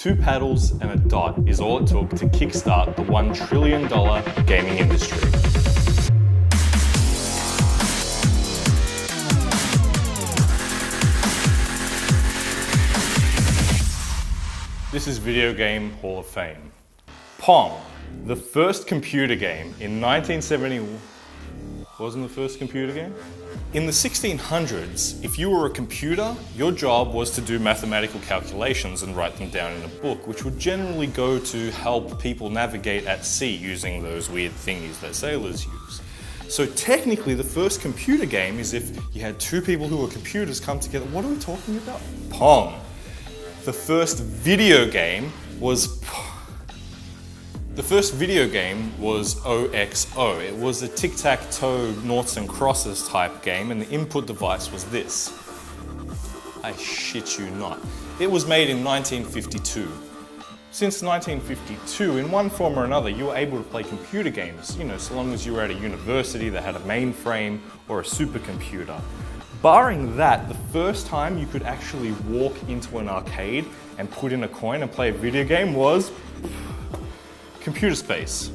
2 paddles and a dot is all it took to kickstart the $1 trillion gaming industry. This is Video Game Hall of Fame. Pong, the first computer game in 1970. Wasn't the first computer game? In the 1600s, if you were a computer, your job was to do mathematical calculations and write them down in a book, which would generally go to help people navigate at sea using those weird thingies that sailors use. So technically, the first computer game is if you had 2 people who were computers come together. What are we talking about? Pong. The first video game was OXO. It was a tic-tac-toe noughts and crosses type game, and the input device was this. I shit you not. It was made in 1952. Since 1952, in one form or another, you were able to play computer games, so long as you were at a university that had a mainframe or a supercomputer. Barring that, the first time you could actually walk into an arcade and put in a coin and play a video game was Computer Space.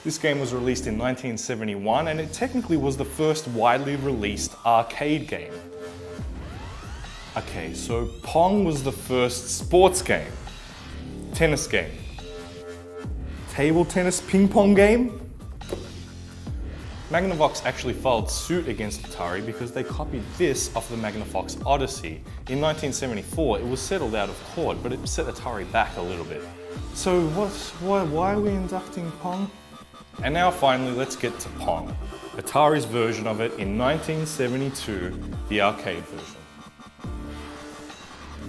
This game was released in 1971 and it technically was the first widely released arcade game. Okay, so Pong was the first sports game, tennis game, table tennis ping pong game. Magnavox actually filed suit against Atari because they copied this off the Magnavox Odyssey. In 1974, it was settled out of court, but it set Atari back a little bit. So why are we inducting Pong? And now finally, let's get to Pong. Atari's version of it in 1972, the arcade version.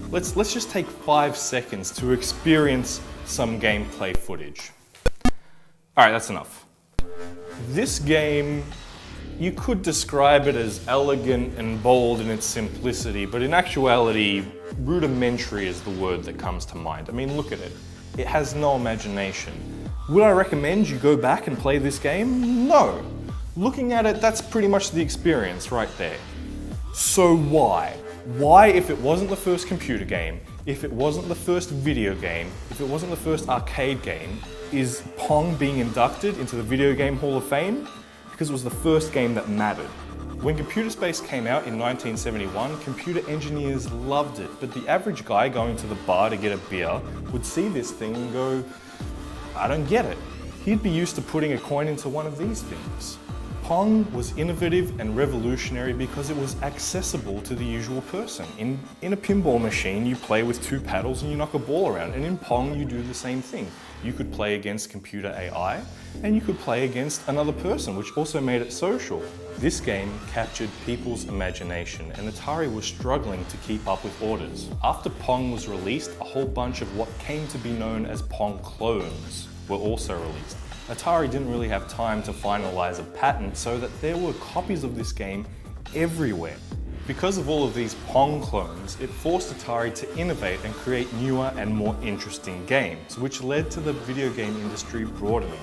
Let's just take 5 seconds to experience some gameplay footage. All right, that's enough. This game, you could describe it as elegant and bold in its simplicity, but in actuality, rudimentary is the word that comes to mind. I mean, look at it. It has no imagination. Would I recommend you go back and play this game? No. Looking at it, that's pretty much the experience right there. So why? Why, if it wasn't the first computer game, if it wasn't the first video game, if it wasn't the first arcade game, is Pong being inducted into the Video Game Hall of Fame? Because it was the first game that mattered. When Computer Space came out in 1971, computer engineers loved it, but the average guy going to the bar to get a beer would see this thing and go, I don't get it. He'd be used to putting a coin into one of these things. Pong was innovative and revolutionary because it was accessible to the usual person. In a pinball machine, you play with 2 paddles and you knock a ball around, and in Pong, you do the same thing. You could play against computer AI, and you could play against another person, which also made it social. This game captured people's imagination, and Atari was struggling to keep up with orders. After Pong was released, a whole bunch of what came to be known as Pong clones were also released. Atari didn't really have time to finalize a patent, so that there were copies of this game everywhere. Because of all of these Pong clones, it forced Atari to innovate and create newer and more interesting games, which led to the video game industry broadening.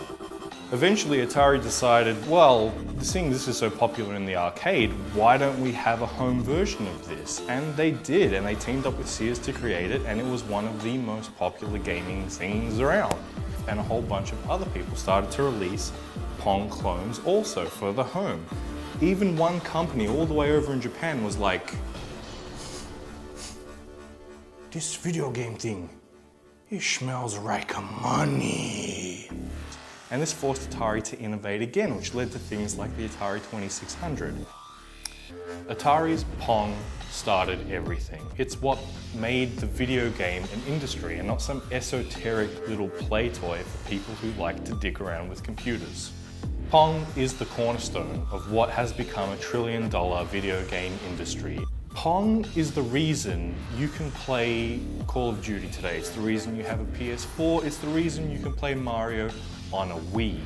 Eventually, Atari decided, well, seeing this is so popular in the arcade, why don't we have a home version of this? And they did, and they teamed up with Sears to create it, and it was one of the most popular gaming things around. And a whole bunch of other people started to release Pong clones also for the home. Even one company all the way over in Japan was like, this video game thing, it smells like money. And this forced Atari to innovate again, which led to things like the Atari 2600. Atari's Pong started everything. It's what made the video game an industry and not some esoteric little play toy for people who like to dig around with computers. Pong is the cornerstone of what has become a $1 trillion video game industry. Pong is the reason you can play Call of Duty today. It's the reason you have a PS4. It's the reason you can play Mario on a Wii.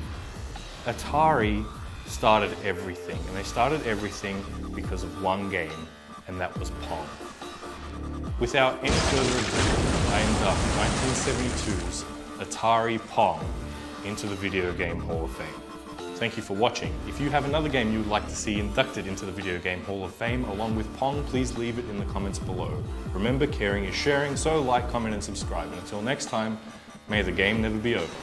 Atari started everything, and they started everything because of one game, and that was Pong. Without any further ado, I induct 1972's Atari Pong into the Video Game Hall of Fame. Thank you for watching. If you have another game you would like to see inducted into the Video Game Hall of Fame along with Pong, please leave it in the comments below. Remember, caring is sharing, so like, comment and subscribe. And until next time, may the game never be over.